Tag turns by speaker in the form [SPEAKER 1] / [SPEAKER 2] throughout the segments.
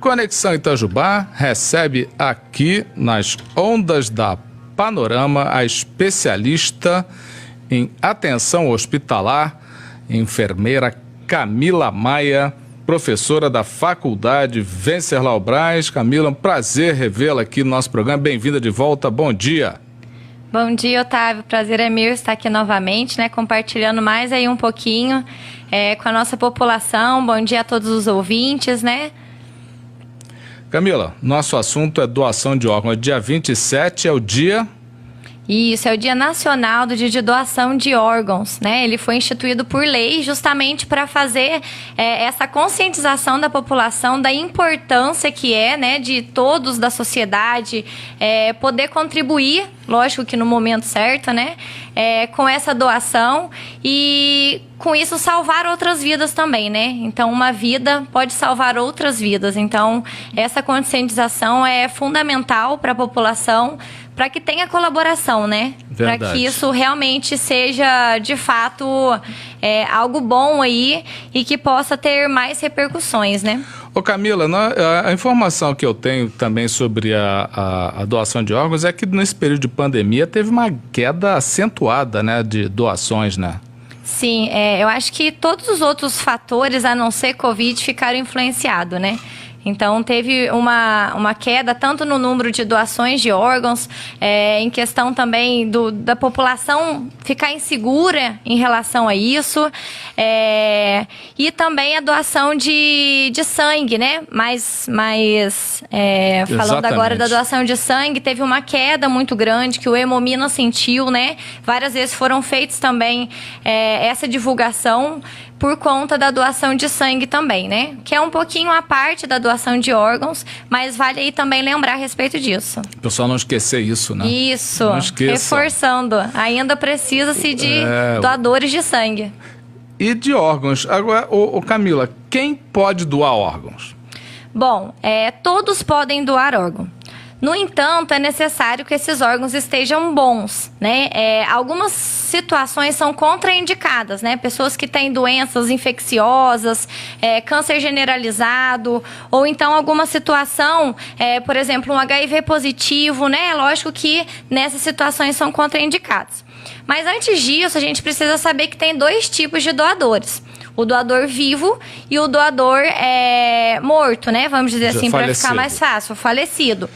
[SPEAKER 1] Conexão Itajubá recebe aqui nas ondas da Panorama a especialista em atenção hospitalar, enfermeira Camila Maia, professora da Faculdade Venceslau Braz. Camila, um prazer revê-la aqui no nosso programa. Bem-vinda de volta, bom dia.
[SPEAKER 2] Bom dia, Otávio. Prazer é meu estar aqui novamente, compartilhando mais aí um pouquinho com a nossa população. Bom dia a todos os ouvintes,
[SPEAKER 1] Camila, nosso assunto é doação de órgãos. Dia 27 é o dia...
[SPEAKER 2] Isso, é o Dia Nacional do Dia de Doação de Órgãos, Ele foi instituído por lei justamente para fazer essa conscientização da população da importância que é, de todos da sociedade poder contribuir, lógico que no momento certo, com essa doação e com isso salvar outras vidas também, Então, uma vida pode salvar outras vidas. Então, essa conscientização é fundamental para a população, para que tenha colaboração, Para que isso realmente seja, de fato, algo bom aí e que possa ter mais repercussões,
[SPEAKER 1] Ô Camila, a informação que eu tenho também sobre a doação de órgãos é que nesse período de pandemia teve uma queda acentuada, de doações,
[SPEAKER 2] Sim, eu acho que todos os outros fatores, a não ser Covid, ficaram influenciados, Então, teve uma queda tanto no número de doações de órgãos, em questão também da população ficar insegura em relação a isso, e também a doação de sangue, Mas falando agora da doação de sangue, teve uma queda muito grande que o Hemomina sentiu, Várias vezes foram feitos também essa divulgação por conta da doação de sangue também, Que é um pouquinho a parte da doação de órgãos, mas vale aí também lembrar a respeito disso.
[SPEAKER 1] O pessoal não esquecer isso,
[SPEAKER 2] Isso,
[SPEAKER 1] não esqueça.
[SPEAKER 2] Reforçando. Ainda precisa-se de doadores de sangue.
[SPEAKER 1] E de órgãos. Agora, Camila, quem pode doar órgãos?
[SPEAKER 2] Bom, todos podem doar órgão. No entanto, é necessário que esses órgãos estejam bons, Algumas situações são contraindicadas, Pessoas que têm doenças infecciosas, câncer generalizado, ou então alguma situação, por exemplo, um HIV positivo, Lógico que nessas situações são contraindicadas. Mas antes disso, a gente precisa saber que tem dois tipos de doadores. O doador vivo e o doador morto, Vamos dizer assim, para ficar mais fácil, falecido.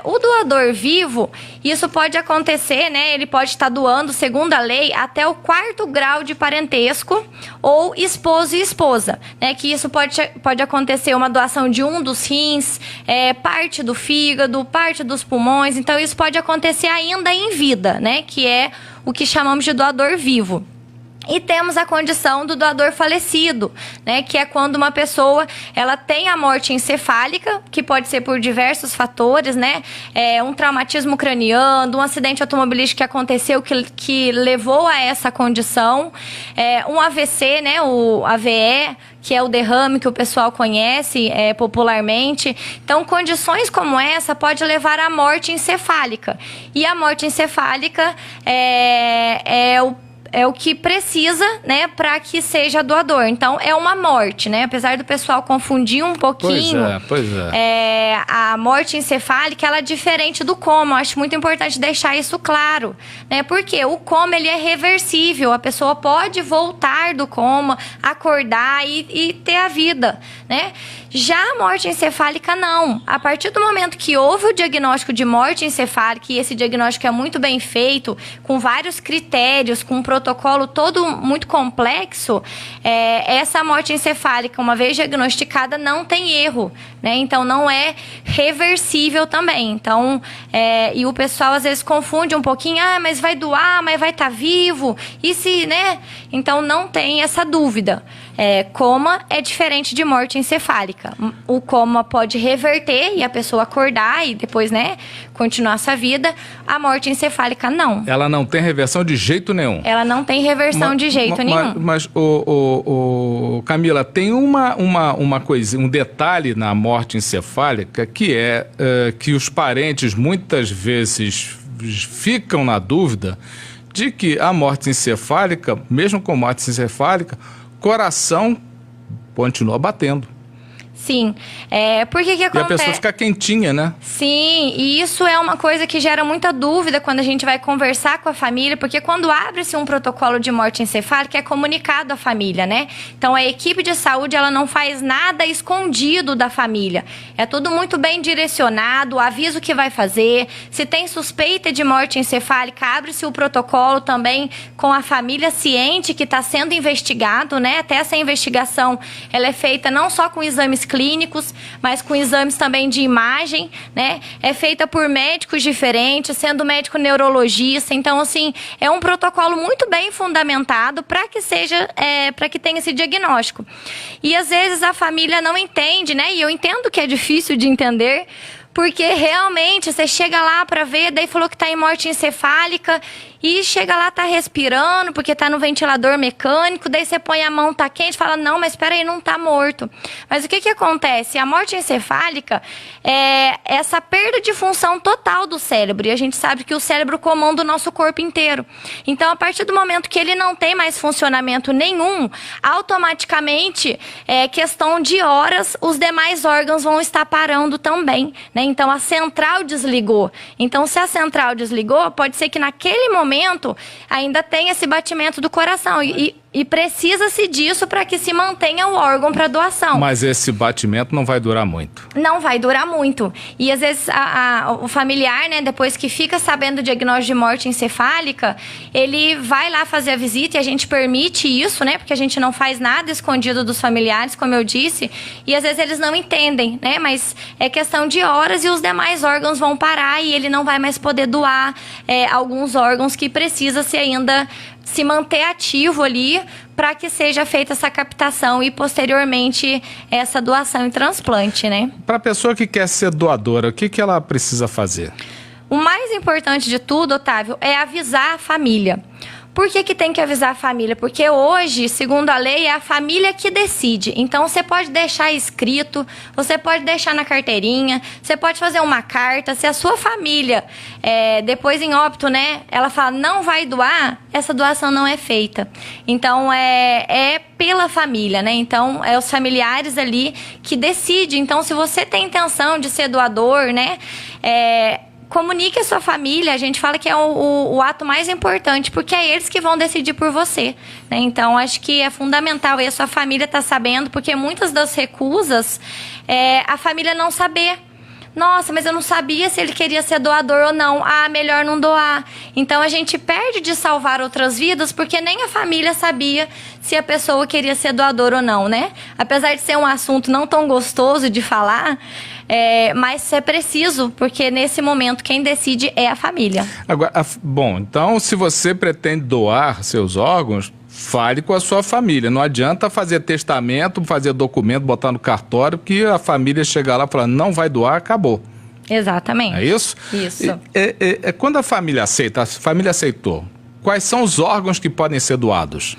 [SPEAKER 2] O doador vivo, isso pode acontecer, Ele pode estar doando, segundo a lei, até o 4º grau de parentesco ou esposo e esposa, Que isso pode acontecer uma doação de um dos rins, parte do fígado, parte dos pulmões. Então, isso pode acontecer ainda em vida, Que é o que chamamos de doador vivo. E temos a condição do doador falecido, que é quando uma pessoa ela tem a morte encefálica, que pode ser por diversos fatores, um traumatismo craniano, um acidente automobilístico que aconteceu que levou a essa condição, um AVC, o AVE, que é o derrame que o pessoal conhece popularmente. Então, condições como essa pode levar à morte encefálica. E a morte encefálica é o que precisa, para que seja doador. Então, é uma morte, Apesar do pessoal confundir um pouquinho.
[SPEAKER 1] Pois é.
[SPEAKER 2] A morte encefálica, ela é diferente do coma. Eu acho muito importante deixar isso claro, Porque o coma, ele é reversível. A pessoa pode voltar do coma, acordar e ter a vida, Já a morte encefálica, não. A partir do momento que houve o diagnóstico de morte encefálica, e esse diagnóstico é muito bem feito, com vários critérios, com um protocolo todo muito complexo, essa morte encefálica, uma vez diagnosticada, não tem erro, Então, não é reversível também. Então, e o pessoal às vezes confunde um pouquinho, mas vai doar, mas vai estar vivo, e se, Então, não tem essa dúvida. Coma é diferente de morte encefálica. O coma pode reverter e a pessoa acordar e depois, continuar sua vida. A morte encefálica, não.
[SPEAKER 1] Ela não tem reversão de jeito nenhum.
[SPEAKER 2] Ela não tem reversão de jeito nenhum.
[SPEAKER 1] Mas Camila, tem uma coisa, um detalhe na morte encefálica que é que os parentes muitas vezes ficam na dúvida de que a morte encefálica, mesmo com morte encefálica, coração continua batendo.
[SPEAKER 2] Sim. Por que
[SPEAKER 1] E a pessoa fica quentinha, né?
[SPEAKER 2] Sim, e isso é uma coisa que gera muita dúvida quando a gente vai conversar com a família, porque quando abre-se um protocolo de morte encefálica, é comunicado à família, né? Então, a equipe de saúde, ela não faz nada escondido da família. É tudo muito bem direcionado, avisa o que vai fazer. Se tem suspeita de morte encefálica, abre-se o protocolo também com a família ciente que está sendo investigado, né? Até essa investigação, ela é feita não só com exames clínicos, mas com exames também de imagem, né? É feita por médicos diferentes, sendo médico neurologista. Então, assim, é um protocolo muito bem fundamentado para que seja, para que tenha esse diagnóstico. E às vezes a família não entende, né? E eu entendo que é difícil de entender, porque realmente você chega lá para ver, daí falou que está em morte encefálica e chega lá, tá respirando, porque tá no ventilador mecânico, daí você põe a mão, tá quente, fala, não, mas espera aí, não tá morto. Mas o que acontece? A morte encefálica é essa perda de função total do cérebro, e a gente sabe que o cérebro comanda o nosso corpo inteiro. Então, a partir do momento que ele não tem mais funcionamento nenhum, automaticamente, questão de horas, os demais órgãos vão estar parando também, né? Então, a central desligou. Então, se a central desligou, pode ser que naquele momento ainda tem esse batimento do coração e precisa-se disso para que se mantenha o órgão para doação.
[SPEAKER 1] Mas esse batimento não vai durar muito.
[SPEAKER 2] Não vai durar muito. E às vezes o familiar, né, depois que fica sabendo o diagnóstico de morte encefálica, ele vai lá fazer a visita e a gente permite isso, né, porque a gente não faz nada escondido dos familiares, como eu disse, e às vezes eles não entendem, né, mas é questão de horas e os demais órgãos vão parar e ele não vai mais poder doar alguns órgãos que precisa-se ainda se manter ativo ali para que seja feita essa captação e posteriormente essa doação e transplante, né?
[SPEAKER 1] Para a pessoa que quer ser doadora, o que ela precisa fazer?
[SPEAKER 2] O mais importante de tudo, Otávio, é avisar a família. Por que tem que avisar a família? Porque hoje, segundo a lei, é a família que decide. Então, você pode deixar escrito, você pode deixar na carteirinha, você pode fazer uma carta. Se a sua família, depois em óbito, né, ela fala, não vai doar, essa doação não é feita. Então, é pela família, né? Então, é os familiares ali que decidem. Então, se você tem intenção de ser doador, né, comunique a sua família, a gente fala que é o ato mais importante, porque é eles que vão decidir por você, né? Então, acho que é fundamental e a sua família tá sabendo, porque muitas das recusas, a família não saber. Nossa, mas eu não sabia se ele queria ser doador ou não. Ah, melhor não doar. Então, a gente perde de salvar outras vidas porque nem a família sabia se a pessoa queria ser doador ou não, né? Apesar de ser um assunto não tão gostoso de falar, mas é preciso, porque nesse momento quem decide é a família.
[SPEAKER 1] Agora, bom, então se você pretende doar seus órgãos, fale com a sua família. Não adianta fazer testamento, fazer documento, botar no cartório, que a família chegar lá e falar, não vai doar, acabou.
[SPEAKER 2] Exatamente.
[SPEAKER 1] É isso?
[SPEAKER 2] Isso.
[SPEAKER 1] Quando a família aceita, a família aceitou, quais são os órgãos que podem ser doados?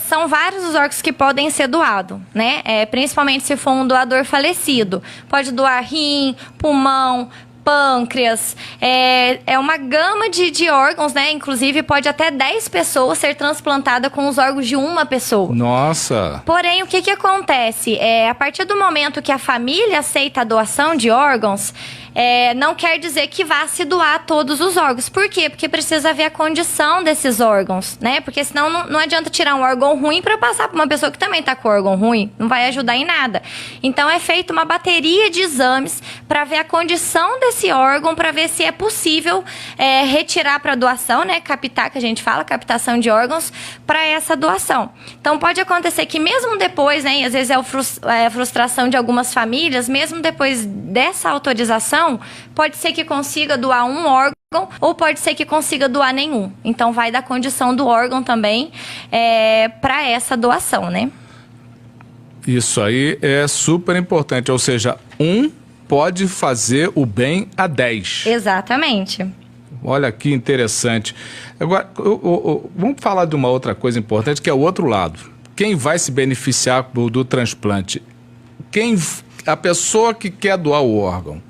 [SPEAKER 2] São vários os órgãos que podem ser doados, né? Principalmente se for um doador falecido. Pode doar rim, pulmão, pâncreas, é uma gama de órgãos, né? Inclusive, pode até 10 pessoas ser transplantada com os órgãos de uma pessoa.
[SPEAKER 1] Nossa!
[SPEAKER 2] Porém, o que acontece? A partir do momento que a família aceita a doação de órgãos, não quer dizer que vá se doar todos os órgãos. Por quê? Porque precisa ver a condição desses órgãos, né? Porque senão não adianta tirar um órgão ruim para passar para uma pessoa que também está com órgão ruim. Não vai ajudar em nada. Então, é feita uma bateria de exames para ver a condição desse órgão, para ver se é possível retirar para doação, né? Captar, que a gente fala, captação de órgãos, para essa doação. Então, pode acontecer que mesmo depois, né? E às vezes é a frustração de algumas famílias, mesmo depois dessa autorização, pode ser que consiga doar um órgão ou pode ser que consiga doar nenhum. Então, vai da condição do órgão também para essa doação, né?
[SPEAKER 1] Isso aí é super importante, ou seja, pode fazer o bem a 10.
[SPEAKER 2] Exatamente.
[SPEAKER 1] Olha que interessante. Agora, vamos falar de uma outra coisa importante, que é o outro lado. Quem vai se beneficiar do transplante? A pessoa que quer doar o órgão,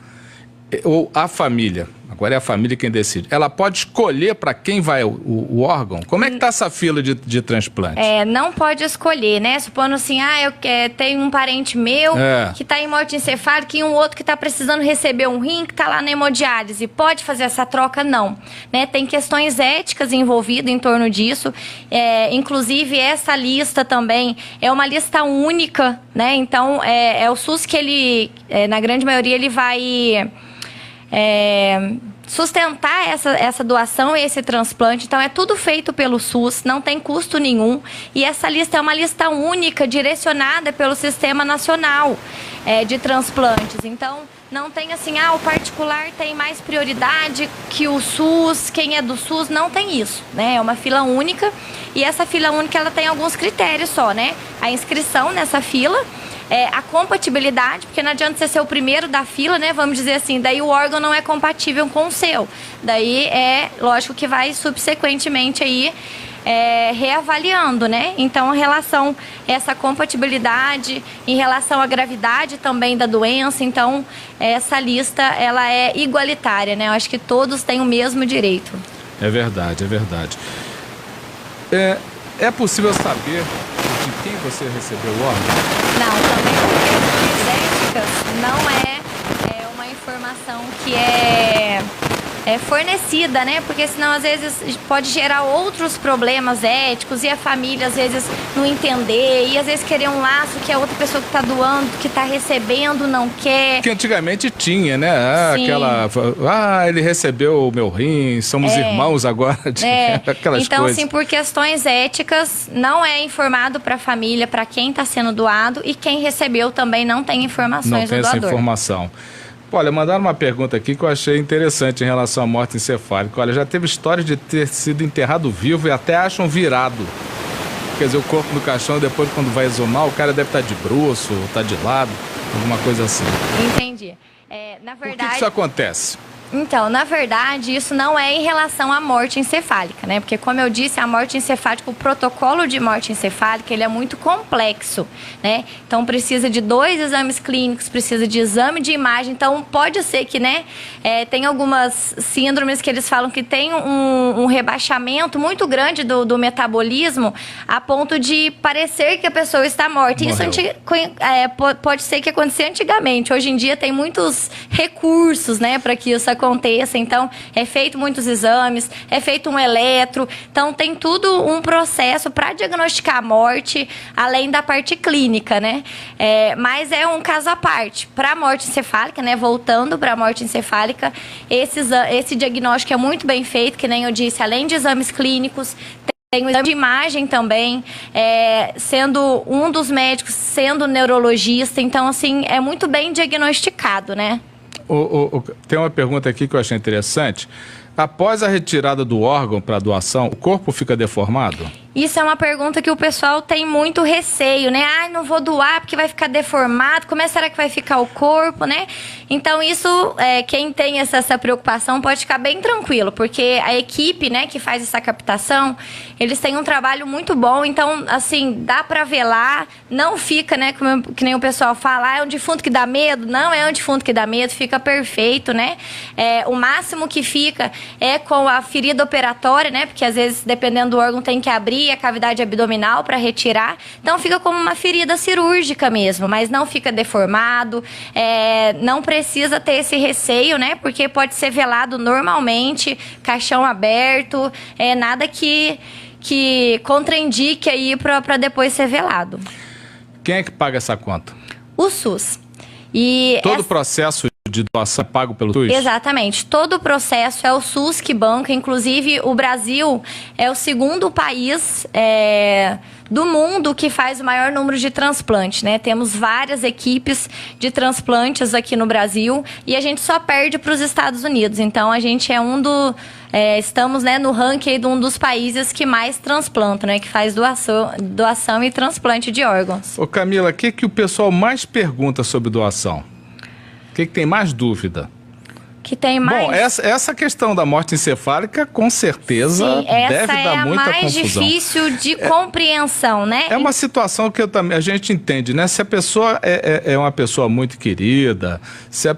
[SPEAKER 1] ou a família, agora é a família quem decide, ela pode escolher para quem vai o órgão? Como é que está essa fila de transplante?
[SPEAKER 2] Não pode escolher, né? Supondo assim, eu tenho um parente meu que está em morte encefálica e um outro que está precisando receber um rim que está lá na hemodiálise. Pode fazer essa troca? Não. Né? Tem questões éticas envolvidas em torno disso. Inclusive, essa lista também é uma lista única, né? Então, é o SUS que ele, na grande maioria, ele vai sustentar essa doação e esse transplante. Então, é tudo feito pelo SUS, não tem custo nenhum. E essa lista é uma lista única, direcionada pelo Sistema Nacional de Transplantes. Então, não tem assim, o particular tem mais prioridade que o SUS, quem é do SUS, não tem isso, né? É uma fila única e essa fila única, ela tem alguns critérios só, né? A inscrição nessa fila, a compatibilidade, porque não adianta você ser o primeiro da fila, né? Vamos dizer assim, daí o órgão não é compatível com o seu. Daí lógico que vai subsequentemente aí reavaliando, né? Então, em relação a essa compatibilidade, em relação à gravidade também da doença, então, essa lista, ela é igualitária, né? Eu acho que todos têm o mesmo direito.
[SPEAKER 1] É verdade, é verdade. É possível saber de quem você recebeu o órgão?
[SPEAKER 2] Não, também por questões éticas, não é uma informação que é fornecida, né? Porque senão às vezes pode gerar outros problemas éticos e a família às vezes não entender e às vezes querer um laço que a outra pessoa que está doando, que está recebendo não quer.
[SPEAKER 1] Que antigamente tinha, né? Ele recebeu o meu rim, somos irmãos agora. Aquelas
[SPEAKER 2] então,
[SPEAKER 1] coisas.
[SPEAKER 2] assim, por questões éticas, não é informado para a família, para quem está sendo doado e quem recebeu também não tem informações do doador.
[SPEAKER 1] Não tem essa informação. Olha, mandaram uma pergunta aqui que eu achei interessante em relação à morte encefálica. Olha, já teve história de ter sido enterrado vivo e até acham virado. Quer dizer, o corpo no caixão, depois quando vai exumar, o cara deve estar de bruço, estar de lado, alguma coisa assim.
[SPEAKER 2] Entendi. Na verdade...
[SPEAKER 1] Por que isso acontece?
[SPEAKER 2] Então, na verdade, isso não é em relação à morte encefálica, né? Porque, como eu disse, a morte encefálica, o protocolo de morte encefálica, ele é muito complexo, né? Então, precisa de 2 exames clínicos, precisa de exame de imagem. Então, pode ser que, né, tem algumas síndromes que eles falam que tem um rebaixamento muito grande do metabolismo a ponto de parecer que a pessoa está morta. Isso pode ser que acontecia antigamente. Hoje em dia, tem muitos recursos, né, para que isso aconteça, então é feito muitos exames, é feito um eletro, então tem tudo um processo para diagnosticar a morte, além da parte clínica, né? Mas é um caso à parte. Para a morte encefálica, né? Voltando para a morte encefálica, esse diagnóstico é muito bem feito, que nem eu disse, além de exames clínicos, tem o exame de imagem também, sendo um dos médicos, sendo neurologista, então assim, é muito bem diagnosticado, né?
[SPEAKER 1] Tem uma pergunta aqui que eu achei interessante. Após a retirada do órgão para doação, o corpo fica deformado?
[SPEAKER 2] Isso é uma pergunta que o pessoal tem muito receio, né? Não vou doar porque vai ficar deformado. Como será que vai ficar o corpo, né? Então, isso, quem tem essa preocupação pode ficar bem tranquilo, porque a equipe, né, que faz essa captação, eles têm um trabalho muito bom. Então, assim, dá para velar, não fica, né, que nem o pessoal fala, é um defunto que dá medo. Não é um defunto que dá medo, fica perfeito, né? O máximo que fica é com a ferida operatória, né? Porque às vezes, dependendo do órgão, tem que abrir a cavidade abdominal para retirar. Então, fica como uma ferida cirúrgica mesmo, mas não fica deformado. Não precisa ter esse receio, né? Porque pode ser velado normalmente, caixão aberto, nada que contraindique aí para depois ser velado.
[SPEAKER 1] Quem é que paga essa conta?
[SPEAKER 2] O SUS.
[SPEAKER 1] Todo o processo de doação é pago pelo SUS?
[SPEAKER 2] Exatamente. Todo o processo é o SUS que banca. Inclusive, o Brasil é o segundo país do mundo que faz o maior número de transplantes, né? Temos várias equipes de transplantes aqui no Brasil e a gente só perde para os Estados Unidos. Então, a gente estamos, né, no ranking de um dos países que mais transplantam, né? Que faz doação e transplante de órgãos.
[SPEAKER 1] Ô Camila, o que o pessoal mais pergunta sobre doação? O que tem mais dúvida?
[SPEAKER 2] O que tem mais...
[SPEAKER 1] Bom, essa questão da morte encefálica, com certeza,
[SPEAKER 2] Sim,
[SPEAKER 1] deve dar muita confusão.
[SPEAKER 2] Essa é a mais difícil de compreensão, né?
[SPEAKER 1] É uma situação que a gente entende, né? Se a pessoa é uma pessoa muito querida, se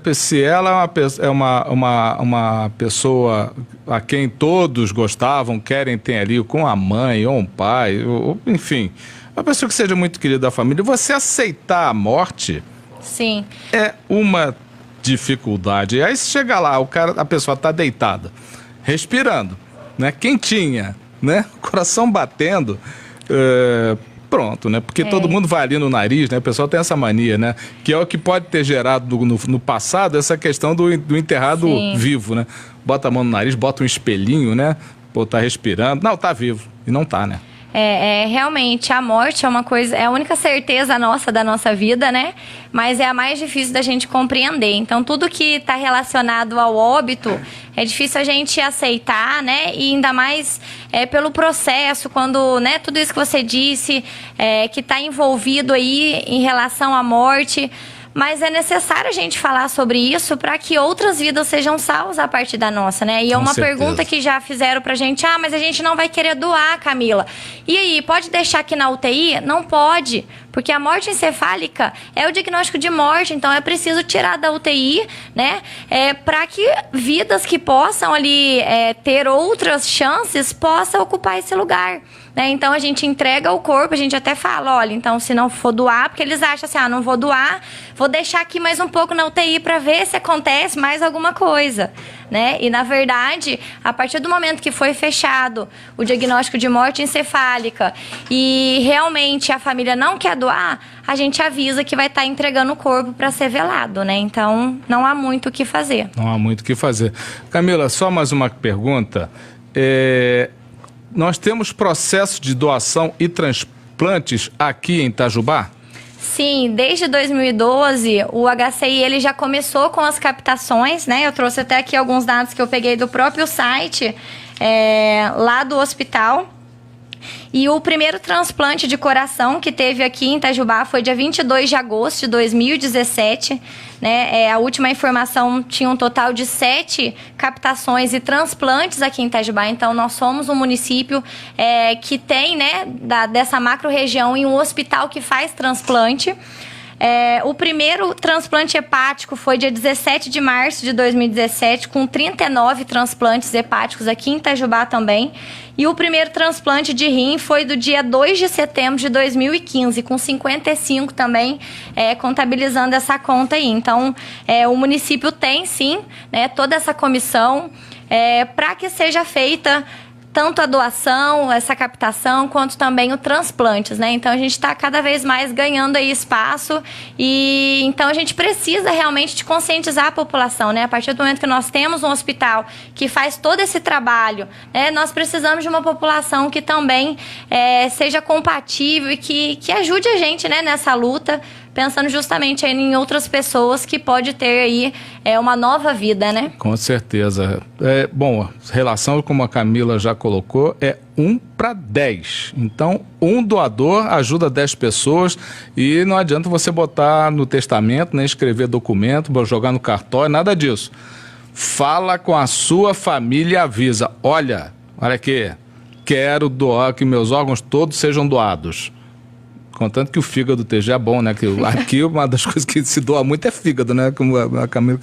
[SPEAKER 1] ela é uma pessoa a quem todos gostavam, querem ter ali com a mãe ou um pai, ou, enfim, uma pessoa que seja muito querida da família, você aceitar a morte...
[SPEAKER 2] Sim.
[SPEAKER 1] É uma dificuldade. E aí se chega lá, a pessoa está deitada, respirando, né? Quentinha, né? Coração batendo, pronto, né? Porque todo mundo vai ali no nariz, né? O pessoal tem essa mania, né? Que é o que pode ter gerado no passado essa questão do enterrado vivo, né? Bota a mão no nariz, bota um espelhinho, né? Pô, tá respirando. Não, tá vivo. E não tá, né?
[SPEAKER 2] Realmente, a morte é uma coisa, é a única certeza nossa da nossa vida, né? Mas é a mais difícil da gente compreender. Então, tudo que está relacionado ao óbito, é difícil a gente aceitar, né? E ainda mais pelo processo, quando, né, tudo isso que você disse, que está envolvido aí em relação à morte... Mas é necessário a gente falar sobre isso para que outras vidas sejam salvas a partir da nossa, né? E é uma pergunta que já fizeram pra gente: ah, mas a gente não vai querer doar, Camila. E aí, pode deixar aqui na UTI? Não pode, porque a morte encefálica é o diagnóstico de morte, então é preciso tirar da UTI, né? Para que vidas que possam ali ter outras chances possam ocupar esse lugar. Né? Então a gente entrega o corpo, a gente até fala, olha, então se não for doar, porque eles acham assim, não vou doar, vou deixar aqui mais um pouco na UTI para ver se acontece mais alguma coisa, né? E na verdade, a partir do momento que foi fechado o diagnóstico de morte encefálica e realmente a família não quer doar, a gente avisa que vai estar entregando o corpo para ser velado, né? Então não há muito o que fazer.
[SPEAKER 1] Não há muito o que fazer. Camila, só mais uma pergunta. Nós temos processo de doação e transplantes aqui em Itajubá?
[SPEAKER 2] Sim, desde 2012 o HCI ele já começou com as captações, né? Eu trouxe até aqui alguns dados que eu peguei do próprio site lá do hospital. E o primeiro transplante de coração que teve aqui em Itajubá foi dia 22 de agosto de 2017. Né? A última informação tinha um total de 7 captações e transplantes aqui em Itajubá. Então, nós somos um município que tem, né, dessa macro-região, e um hospital que faz transplante. O primeiro transplante hepático foi dia 17 de março de 2017, com 39 transplantes hepáticos aqui em Itajubá também. E o primeiro transplante de rim foi do dia 2 de setembro de 2015, com 55 também, contabilizando essa conta aí. Então, o município tem, sim, né, toda essa comissão para que seja feita tanto a doação, essa captação, quanto também o transplantes, né? Então, a gente está cada vez mais ganhando aí espaço e então a gente precisa realmente de conscientizar a população, né? A partir do momento que nós temos um hospital que faz todo esse trabalho, né? Nós precisamos de uma população que também seja compatível e que ajude a gente, né, nessa luta, pensando justamente aí em outras pessoas que pode ter aí uma nova vida, né? Com
[SPEAKER 1] certeza. Bom, relação, como a Camila já colocou, é 1 para 10. Então, um doador ajuda 10 pessoas e não adianta você botar no testamento, nem escrever documento, jogar no cartório, nada disso. Fala com a sua família e avisa. Olha aqui, quero doar, que meus órgãos todos sejam doados. Contanto que o fígado esteja bom, né? Que aqui uma das coisas que se doa muito é fígado, né? Como a Camila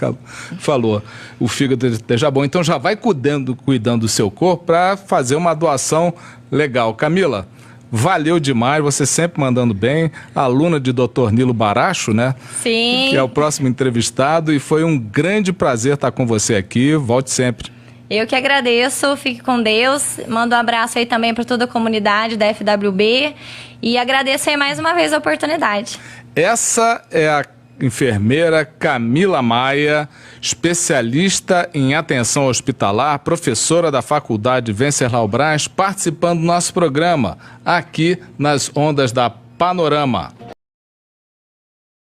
[SPEAKER 1] falou. O fígado esteja bom. Então já vai cuidando do seu corpo para fazer uma doação legal. Camila, valeu demais. Você sempre mandando bem. Aluna de Dr. Nilo Baracho, né?
[SPEAKER 2] Sim.
[SPEAKER 1] Que é o próximo entrevistado. E foi um grande prazer estar com você aqui. Volte sempre.
[SPEAKER 2] Eu que agradeço, fique com Deus, mando um abraço aí também para toda a comunidade da FWB e agradeço aí mais uma vez a oportunidade.
[SPEAKER 1] Essa é a enfermeira Camila Maia, especialista em atenção hospitalar, professora da Faculdade Venceslau Braz, participando do nosso programa aqui nas Ondas da Panorama.